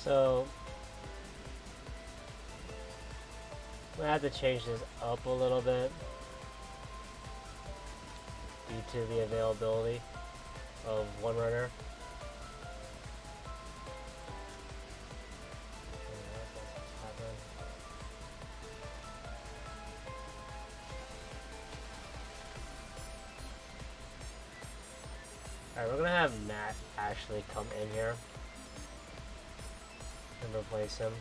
So I have to change this up a little bit due to the availability of one runner. Alright, we're gonna have Matt actually come in here and replace him.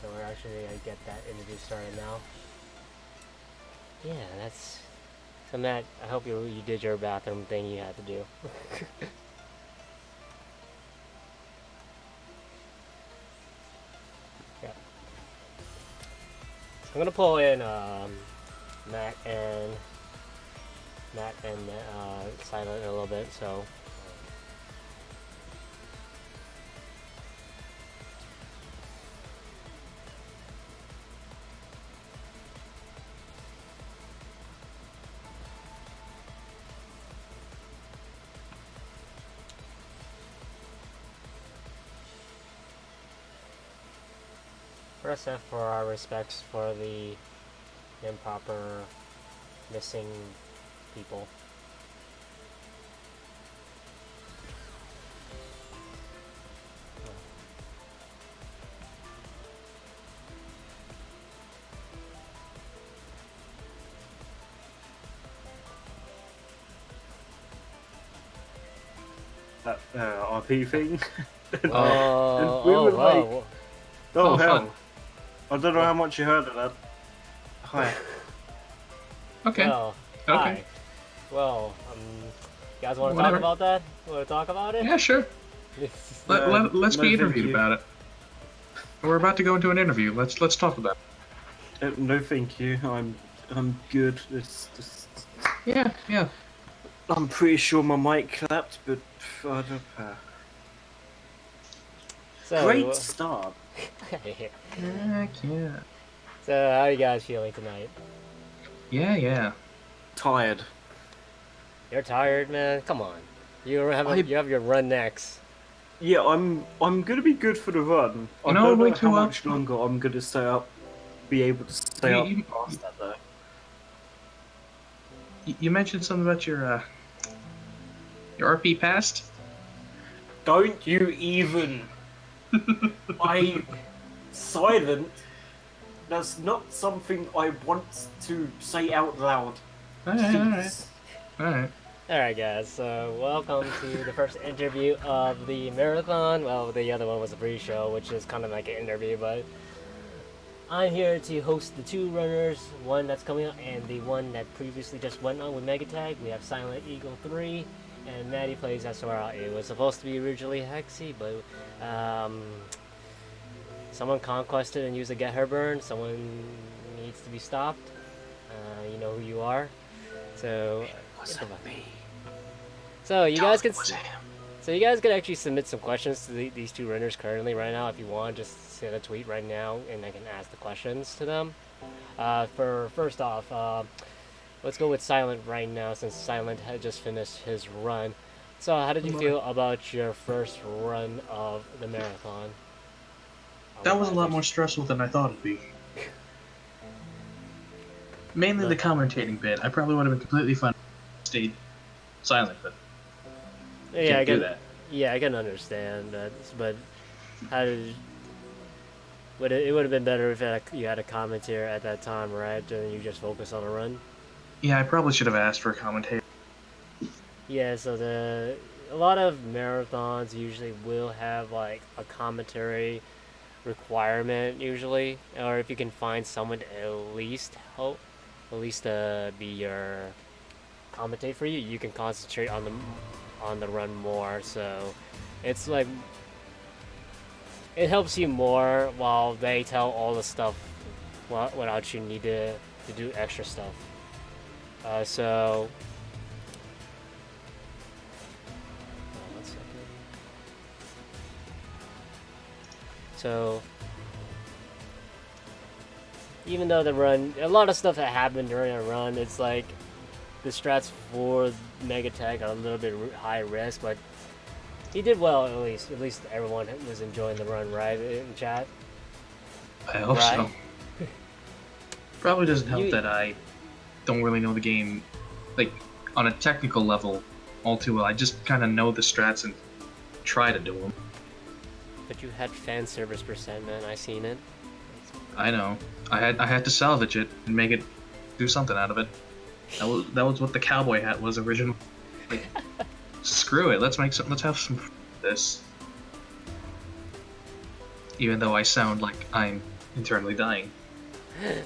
So we're actually gonna get that interview started now. Yeah, that's... So Matt, I hope you did your bathroom thing you had to do. Yeah. I'm gonna pull in Matt and Silent in a little bit, so... Press F for our respects for the improper missing people. That RP thing. Oh, we were like, wow. oh hell. Fun. I don't know how much you heard of that. Hi. Okay. Well, Okay. hi. Well, you guys want to talk Whatever. about that? Want to talk about it? Yeah, sure. Let's no, be thank interviewed you. about it. We're about to go into an interview. Let's talk about it. No, thank you. I'm good. Yeah. I'm pretty sure my mic clapped, but I don't know. So, Great start. Heck yeah. So, how are you guys feeling tonight? Yeah. Tired. You're tired, man? Come on. You have your run next. Yeah, I'm gonna be good for the run. I know, don't know wake how you up. much longer I'm gonna stay up. Be able to stay up You- past that though. You mentioned something about your RP past. Don't you even. Silent. That's not something I want to say out loud. Please. All right. Alright, guys, so welcome to the first interview of the marathon. Well, the other one was a pre-show, which is kind of like an interview, but I'm here to host the two runners, one that's coming up and the one that previously just went on with Megatag. We have Silent Eagle 3, and Maddie plays SOR. It was supposed to be originally Hexy, but someone conquested and used a Get Her Burn. Someone needs to be stopped. You know who you are. So, so you guys can actually submit some questions to these two runners currently right now if you want. Just send a tweet right now and I can ask the questions to them. For first off, let's go with Silent right now since Silent had just finished his run. So how did you feel about your first run of the marathon? That was a lot more stressful than I thought it'd be. Mainly the commentating bit. I probably would have been completely fine if I stayed silent, but Yeah, I can't do can. that. Yeah, I can understand that, but how did? It would have been better if you had a commentator at that time, right? And you just focus on the run. Yeah, I probably should have asked for a commentator. Yeah, so a lot of marathons usually will have like a commentary requirement usually, or if you can find someone to at least be your commentate for you, you can concentrate on the run more. So it's like it helps you more while they tell all the stuff without you need to do extra stuff. So one second. So even though the run, a lot of stuff that happened during a run, it's like the strats for Megatech are a little bit high risk, but He did well, at least. At least everyone was enjoying the run, right? In chat, I hope right? so. Probably doesn't help You, that I don't really know the game, like, on a technical level all too well. I just kind of know the strats and try to do them. but you had fan service percent, man. I seen it. I know. I had to salvage it and make it do something out of it. That was what the cowboy hat was originally. Like, screw it. Let's have some of this. Even though I sound like I'm internally dying. Right.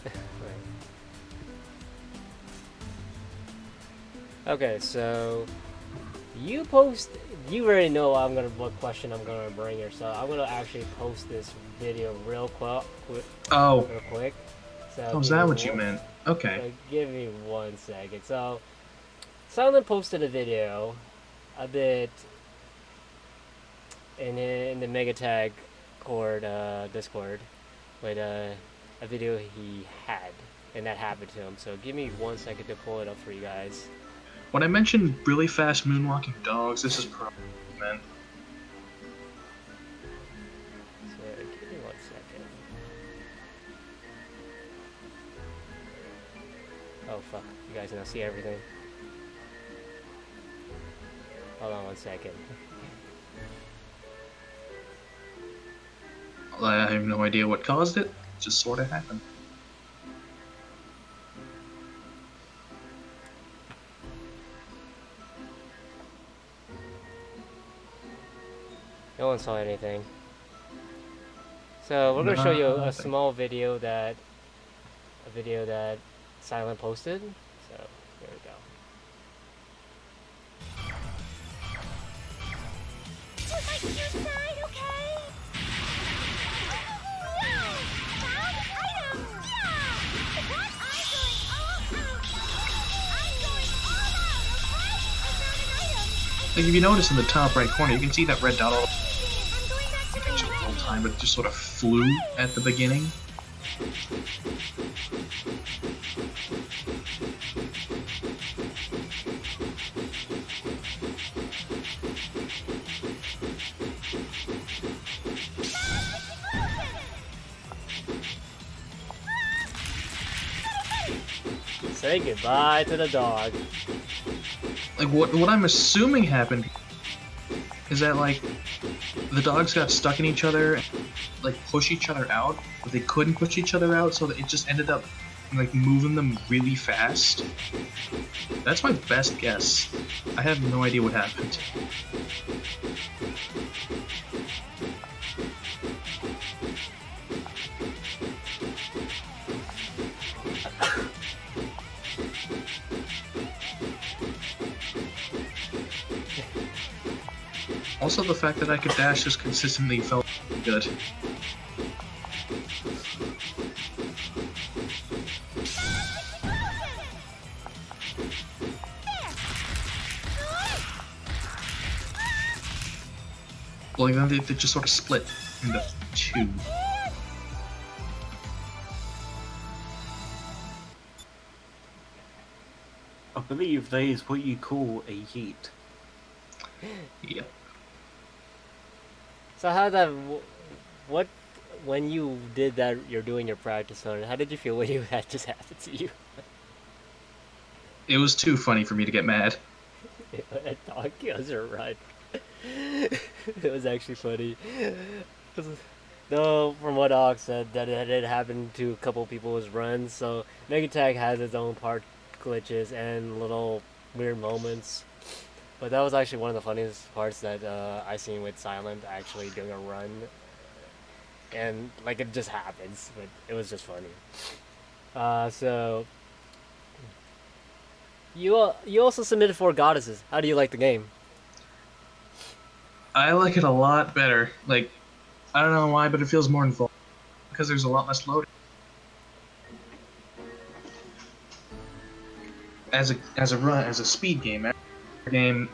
Okay, so you already know what question I'm gonna bring here, so I'm gonna actually post this video real quick. Oh. Real quick. So Oh, is that what you meant? Okay. So give me 1 second. So Silent posted a video a bit in the Megatag Discord with a video he had, and that happened to him. So give me 1 second to pull it up for you guys. When I mentioned really fast moonwalking dogs, this is pro, man. So give me 1 second. Oh fuck, you guys now see everything. Hold on 1 second. I have no idea what caused it. It just sort of happened. No one saw anything. So we're gonna show you a small video that Silent posted. So here we go. Would like your side, okay? No! Found item! Yeah! What? I'm going all out, okay? I found an item! Like, if you notice in the top right corner, you can see that red dot all I'm going back to the my whole time, but it just sort of flew at the beginning. Say goodbye to the dog. Like, what I'm assuming happened is that, like, the dogs got stuck in each other and, like, push each other out, but they couldn't push each other out, so that it just ended up, like, moving them really fast. That's my best guess. I have no idea what happened. Also, the fact that I could dash just consistently felt good. Well, then they just sort of split into two. I believe that is what you call a yeet. Yep. So how that what when you did that? You're doing your practice on it. How did you feel when you had just happened to you? It was too funny for me to get mad. A dog kills a run. It was actually funny. Though, from what Ox said, that it had happened to a couple people's runs, so Megatag has its own part glitches and little weird moments. But that was actually one of the funniest parts that I seen with Silent actually doing a run. And, like, it just happens, but it was just funny. So... You also submitted 4 goddesses. How do you like the game? I like it a lot better. Like, I don't know why, but it feels more involved because there's a lot less loading. As a speed game, I don't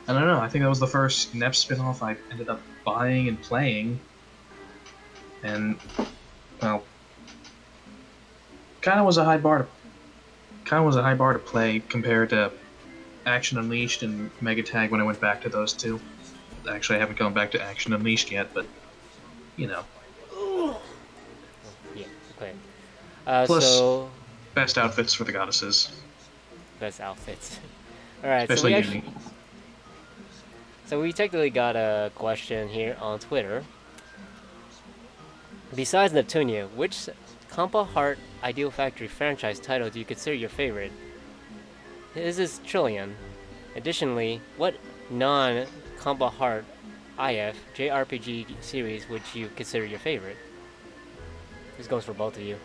know. I think that was the first NEP spin-off I ended up buying and playing, and well, kind of was a high bar to play compared to Action Unleashed and Megatag when I went back to those two. Actually, I haven't gone back to Action Unleashed yet, but you know. Yeah. Okay. Plus, So best outfits for the goddesses, best outfits. All right. especially Uni. So we technically got a question here on Twitter. Besides Neptunia, which Compa Heart Ideal Factory franchise title do you consider your favorite? This is Trillion. Additionally, what non-Compa Heart IF JRPG series would you consider your favorite? This goes for both of you.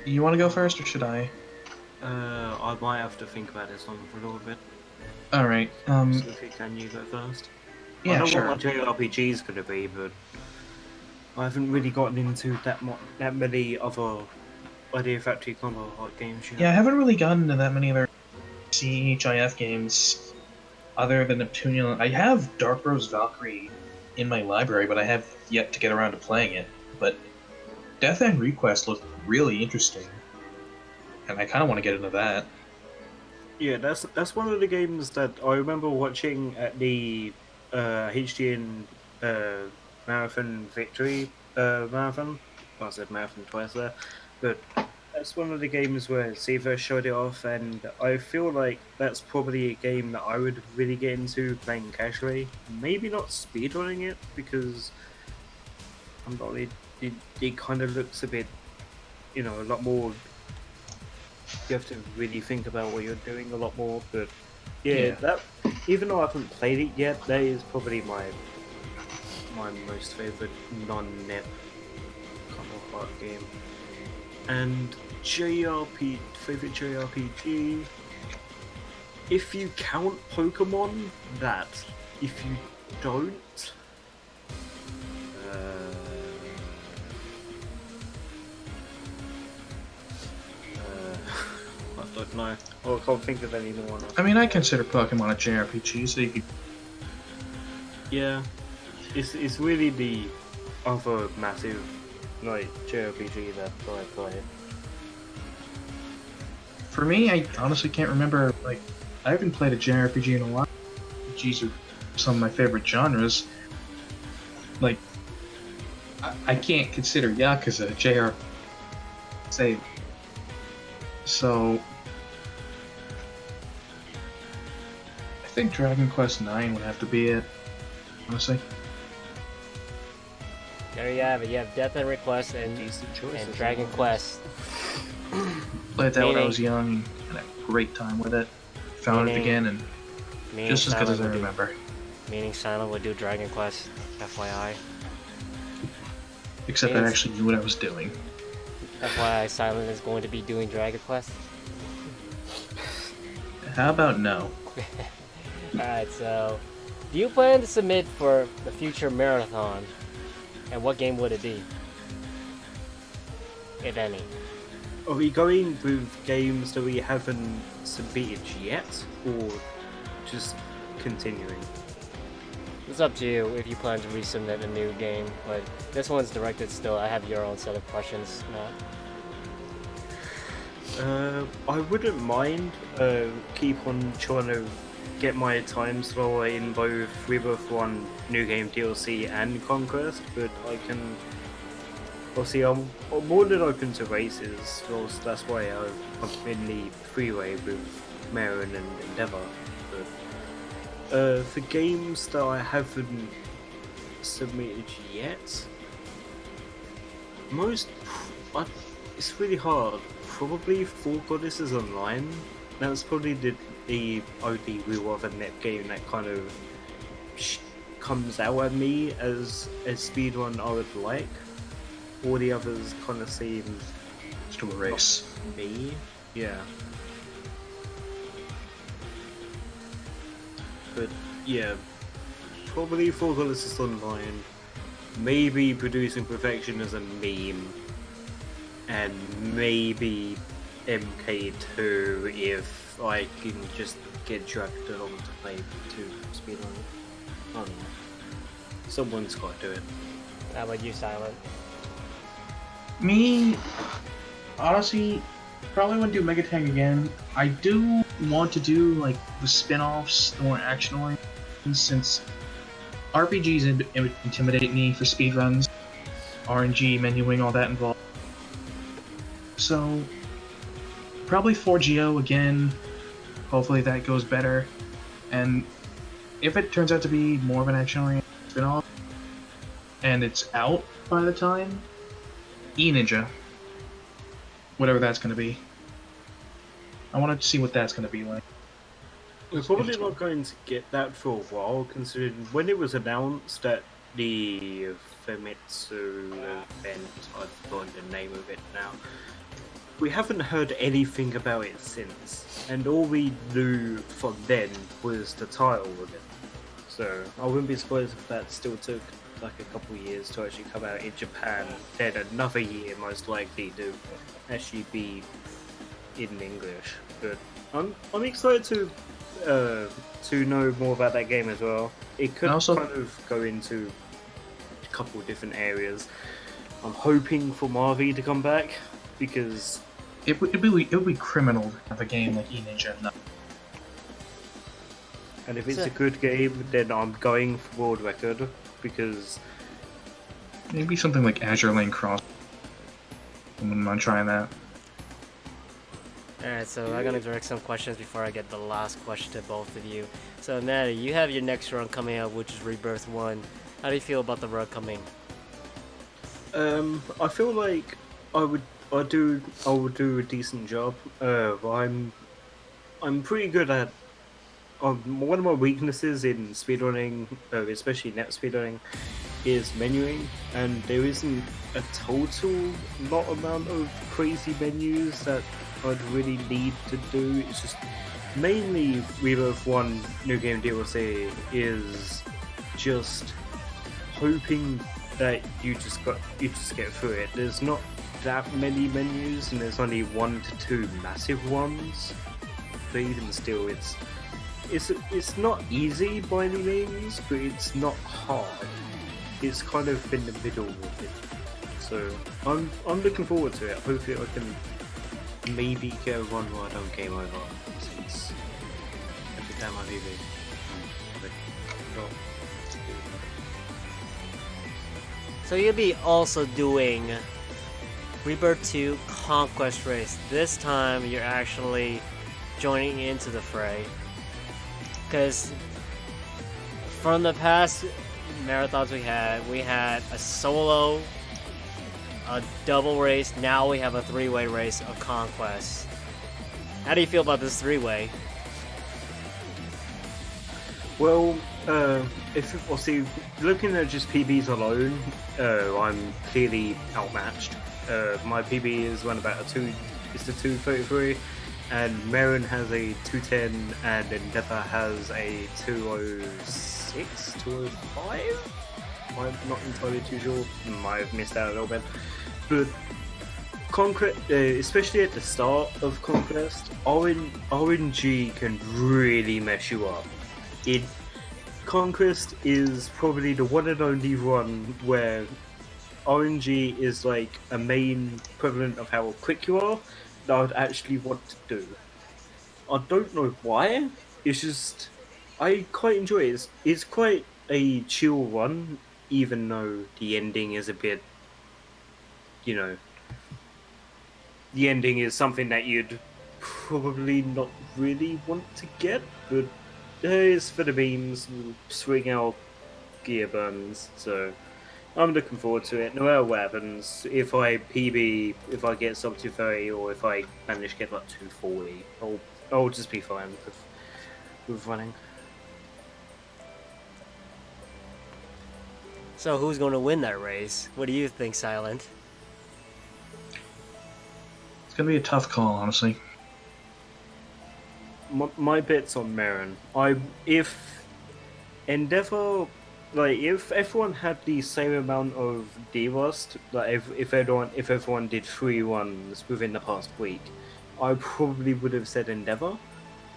You want to go first, or should I? I might have to think about this one for a little bit. All right. Sophie, can you go first? I Yeah, know sure. what my JRPG is going to be, but I haven't really gotten into that many other Idea Factory Combo Heart games yet. Yeah, I haven't really gotten into that many other CHIF games other than Neptunia. I have Dark Rose Valkyrie in my library, but I have yet to get around to playing it. But Death End Request looked really interesting, and I kind of want to get into that. Yeah, that's one of the games that I remember watching at the HDN Marathon Victory Marathon. I said marathon twice there, but that's one of the games where Siva showed it off, and I feel like that's probably a game that I would really get into playing casually. Maybe not speedrunning it because I'm not. It kind of looks a bit, a lot more. You have to really think about what you're doing a lot more, but Yeah. that even though I haven't played it yet, that is probably my most favorite non-NEP Combo Heart game. And favorite JRPG. If you count Pokemon, that. If you don't, I don't know. I can't think of any more. I mean, I consider Pokemon a JRPG, so you could. Yeah, it's really the other massive JRPG that I play. For me, I honestly can't remember. Like, I haven't played a JRPG in a while. RPGs are some of my favorite genres. Like, I can't consider Yakuza a JRPG. Say. So, I think Dragon Quest IX would have to be it. Honestly. There you have it. You have Death and Request and Dragon Quest. Played that when I Meaning- was young and had a great time with it. Found it Meaning- again and Meaning just as good as I Silent would do- remember. Meaning Silent would do Dragon Quest, FYI. Except I actually knew what I was doing. FYI, Silent is going to be doing Dragon Quest. How about no? Alright, so do you plan to submit for the future marathon? And what game would it be? If any. Are we going with games that we haven't submitted yet, or just continuing? It's up to you if you plan to resubmit a new game, but this one's directed still. I have your own set of questions, Matt. I wouldn't mind keep on trying to get my time slower in both Rebirth 1 New Game DLC and Conquest, but I can... Obviously, I'm more than open to races, so that's why I'm in the freeway with Marin and Endeavour. But for games that I haven't submitted yet, it's really hard. Probably Four Goddesses Online. That's probably the only real other net game that kind of comes out at me as a speedrun I would like. All the others kind of seem Just a race. me. Yeah. But yeah, probably Four Goddesses Online. Maybe Producing Perfection as a meme. And maybe MK2 if I can just get dragged along to play to speedrun. I don't know. Someone's got to do it. How about you, Silent? Me, honestly, probably wouldn't do Megatang again. I do want to do like the spin-offs, the more action-oriented, since RPGs intimidate me for speedruns, RNG, menuing, all that involved. So, probably 4GO again. Hopefully that goes better. And if it turns out to be more of an action-oriented spin-off, and it's out by the time, E-Ninja. Whatever that's going to be. I want to see what that's going to be like. We're probably not going to get that for a while, considering when it was announced at the Famitsu event, I've forgotten the name of it now, we haven't heard anything about it since, and all we knew from then was the title of it. So I wouldn't be surprised if that still took like a couple of years to actually come out in Japan, then another year most likely to actually be in English. But I'm excited to know more about that game as well. It could Also- kind of go into a couple of different areas. I'm hoping for Marvy to come back because It would be criminal to have a game like E-Ninja. No. and if it's So- a good game, then I'm going for world record because Maybe something like Azure Lane Cross. I wouldn't mind trying that. Alright, so I'm gonna direct some questions before I get the last question to both of you. So Maddie, you have your next run coming out, which is Rebirth 1. How do you feel about the run coming? I feel like I would do a decent job. I'm pretty good at. One of my weaknesses in speedrunning, especially net speedrunning, is menuing, and there isn't a total lot amount of crazy menus that I'd really need to do. It's just mainly Rebirth 1 New Game DLC is just hoping that you just get through it. There's not that many menus, and there's only 1 to 2 massive ones. But even still, it's not easy by any means, but it's not hard. It's kind of in the middle of it. So I'm looking forward to it. Hopefully I can maybe get a run where I don't game over, since every time I leave it, not. So you'll be also doing Rebirth 2 Conquest Race. This time you're actually joining into the fray. Because from the past marathons we had a solo, a double race, now we have a three-way race of Conquest. How do you feel about this three-way? Well, looking at just PBs alone, I'm clearly outmatched. My PB is around about it's the 233, and Marin has a 210, and Endeavour has a 206, 205? I'm not entirely too sure. Might have missed out a little bit. But especially at the start of Conquest, RNG can really mess you up. Conquest is probably the one and only run where RNG is like a main equivalent of how quick you are that I would actually want to do. I don't know why. It's just I quite enjoy it. It's quite a chill run, even though the ending is a bit, the ending is something that you'd probably not really want to get, but it's for the memes, swing out gear burns, so I'm looking forward to it. No matter what happens, if I PB, if I get sub 230, or if I manage to get like 240, I'll just be fine with running. So who's going to win that race? What do you think, Silent? It's gonna be a tough call, honestly. My bet's on Marin. If Endeavour, like if everyone had the same amount of D-Rust, like if everyone did 3 runs within the past week, I probably would have said Endeavour.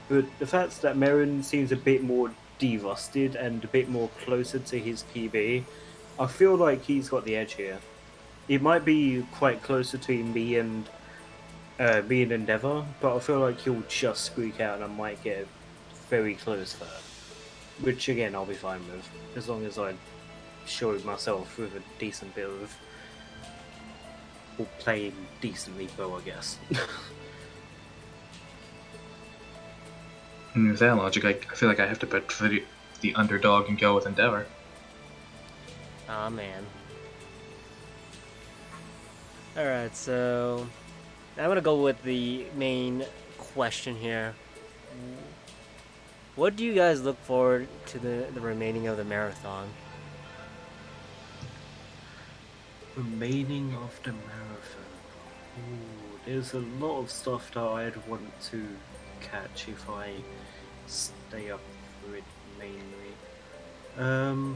But the fact that Marin seems a bit more de-rusted and a bit more closer to his PB, I feel like he's got the edge here. It might be quite close between me and Endeavour, but I feel like he'll just squeak out and I might get very close there. which again I'll be fine with, as long as I show myself with a decent bit of, or playing decently well, I guess. And with that logic, I feel like I have to bet for the underdog and go with Endeavor. Aw, man. Alright, so I'm gonna go with the main question here. What do you guys look forward to the remaining of the marathon? Remaining of the marathon. Ooh, there's a lot of stuff that I'd want to catch if I stay up for it mainly.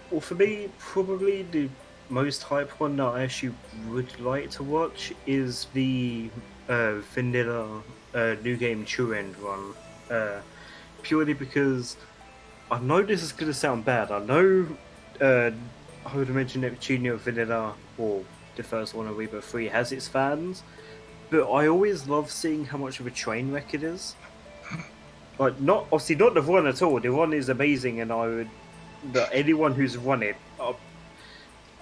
Well, for me, probably the most hype one that I actually would like to watch is the vanilla new game True End run. Purely because I know this is going to sound bad. I know I would imagine Neptunia Vanilla, or the first one of Rebirth 3, has its fans, but I always love seeing how much of a train wreck it is. Like, not obviously not the run at all. The run is amazing, and but anyone who's run it,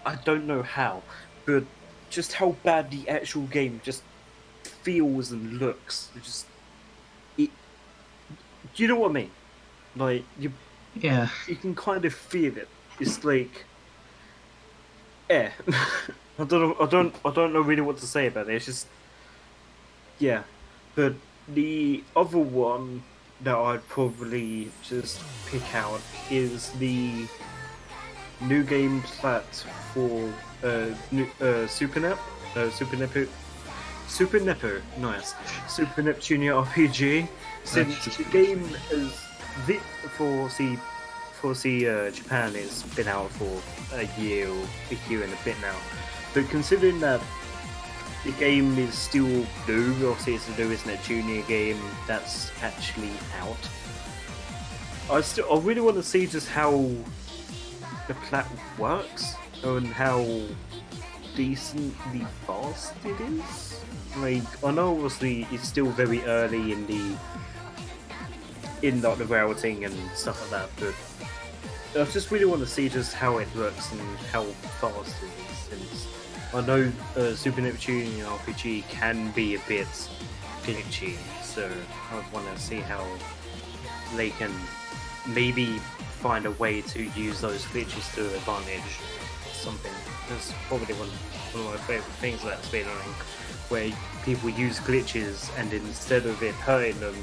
I don't know how, but just how bad the actual game just feels and looks. Do you know what I mean? Like Yeah. you can kind of feel it. It's like, yeah. I don't know really what to say about it. It's just, yeah. But the other one that I'd probably just pick out is the new game plat for Super Nep, Super Nepo, nice, Super Neptunia RPG. Since the game is Japan has been out for a year and a bit now, but considering that the game is still new, obviously it's the newest Neptunia game that's actually out, I really want to see just how the plat works and how decently fast it is. Like, I know obviously it's still very early in the routing and stuff like that, but I just really want to see just how it looks and how fast it is. Since I know Super Neptunian RPG can be a bit glitchy, so I want to see how they can maybe find a way to use those glitches to advantage. Something that's probably one of my favourite things about speedrunning, where people use glitches and instead of it hurting them,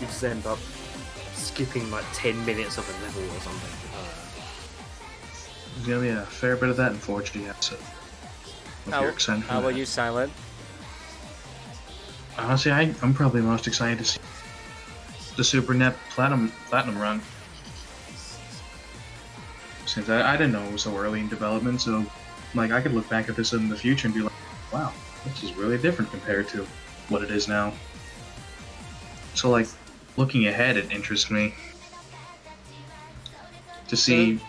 you just end up skipping like 10 minutes of a level or something. There's gonna be a fair bit of that in 4G, so How about you, Silent? Honestly, I'm probably most excited to see the Super Net Platinum run. Since I didn't know it was so early in development, so like I could look back at this in the future and be like, wow, this is really different compared to what it is now. So like, looking ahead, it interests me to see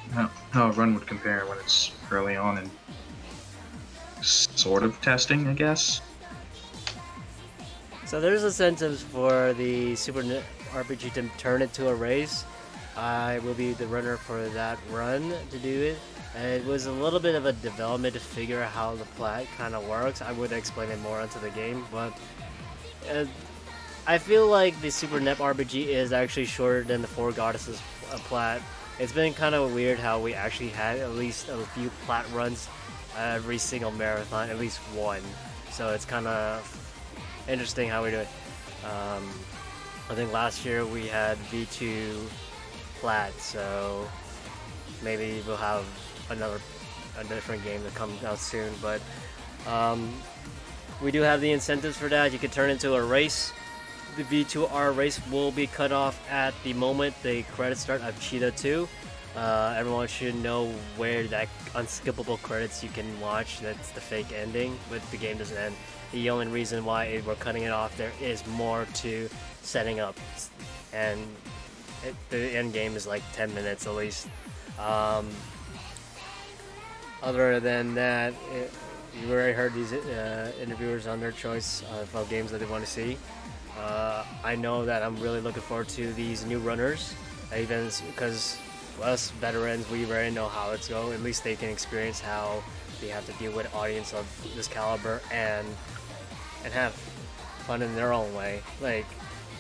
how a run would compare when it's early on and sort of testing, I guess. So there's incentives for the Super RPG to turn into a race. I will be the runner for that run to do it. It was a little bit of a development to figure out how the plat kind of works. I would explain it more onto the game, but I feel like the Super Nep RPG is actually shorter than the Four Goddesses plat. It's been kind of weird how we actually had at least a few plat runs every single marathon, at least one. So it's kind of interesting how we do it. I think last year we had V2 plat, so maybe we'll have a different game to come out soon. But we do have the incentives for that. You can turn into a race. The V2R race will be cut off at the moment the credits start of Cheetah 2. Everyone should know where that unskippable credits you can watch. That's the fake ending, but the game doesn't end. The only reason why we're cutting it off there is more to setting up, and the end game is like 10 minutes at least. Other than that, you already heard these interviewers on their choice of games that they want to see. I know that I'm really looking forward to these new runners. Even because us veterans, we already know how it's going. At least they can experience how they have to deal with an audience of this caliber and have fun in their own way. Like,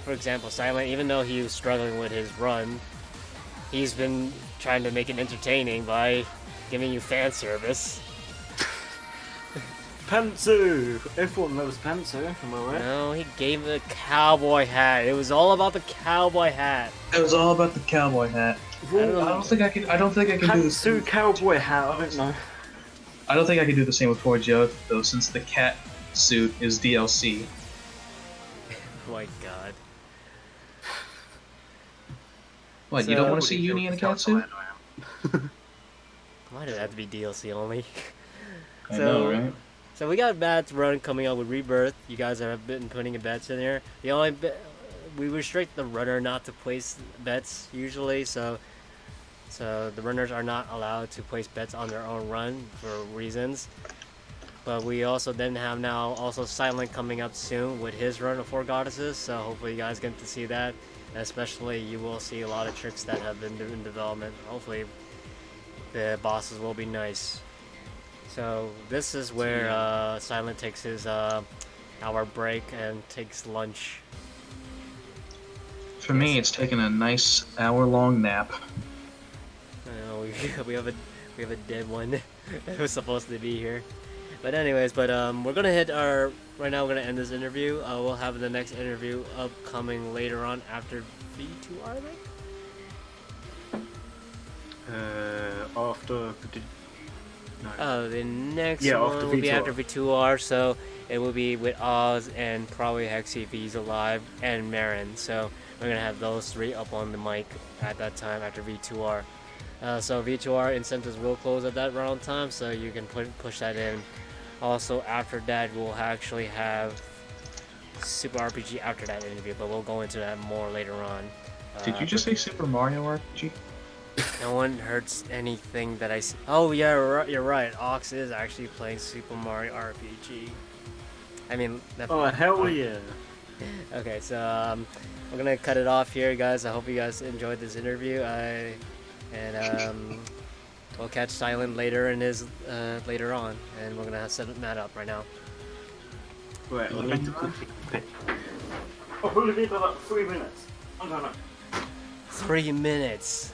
for example, Silent, even though he was struggling with his run, he's been trying to make it entertaining by giving you fan service. Pantsu! Everyone loves Pantsu, am I right? No, he gave a cowboy hat. It was all about the cowboy hat. It was all about the cowboy hat. I don't think I can do this. Pantsu cowboy hat, I don't know. I don't think I can do the same with 4Geo though, since the cat suit is DLC. Oh my god. What, So- you don't want to see Uni in a cat suit? Why did it have to be DLC only? I know, right? So we got bats run coming up with Rebirth. You guys have been putting in bets in here. The only we restrict the runner not to place bets usually, so the runners are not allowed to place bets on their own run for reasons. But we also then have now also Silent coming up soon with his run of 4 Goddesses, so hopefully you guys get to see that. And especially you will see a lot of tricks that have been in development. Hopefully the bosses will be nice. So this is where Silent takes his hour break and takes lunch. For me, it's taking a nice hour-long nap. We have a dead one that was supposed to be here. But anyways, we're gonna hit our right now. We're gonna end this interview. We'll have the next interview upcoming later on after V2R, I think. After... No. The next Yeah, one after will be V2R. after V2R, so it will be with Oz and probably Hexy if he's alive and Marin. So we're gonna have those 3 up on the mic at that time after V2R. So V2R incentives will close at that round time, so you can push that in. Also, after that, we'll actually have Super RPG after that interview, but we'll go into that more later on. Did you just say Super Mario RPG? No one hurts anything that I see. Oh yeah, you're right. Ox is actually playing Super Mario RPG. I mean, Oh, hell yeah. Okay, so we're gonna cut it off here, guys. I hope you guys enjoyed this interview. We'll catch Silent later in his later on, and we're gonna set Matt up right now. Right, let me quickly pick. I'll probably be about 3 minutes. I don't know. 3 minutes.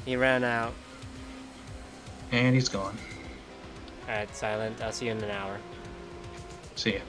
He ran out. And he's gone. Alright, Silent. I'll see you in an hour. See ya.